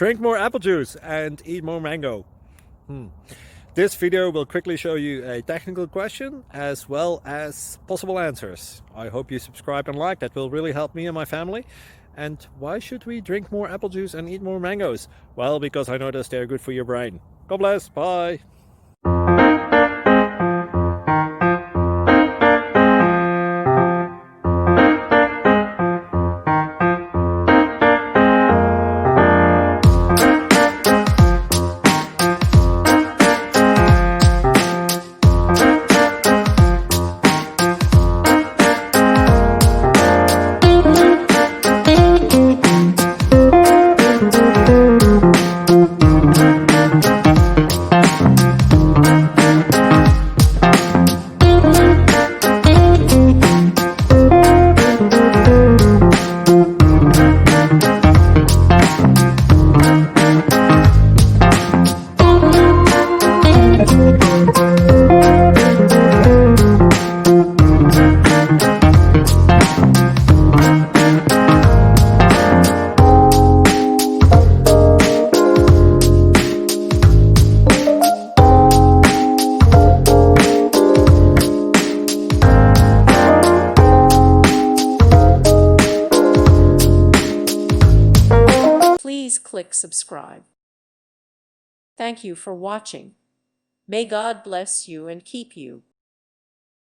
Drink more apple juice and eat more mango. This video will quickly show you a technical question as well as possible answers. I hope you subscribe and like, that will really help me and my family. And why should we drink more apple juice and eat more mangoes? Well, because I noticed they're good for your brain. God bless, bye! Please click subscribe. Thank you for watching. May God bless you and keep you.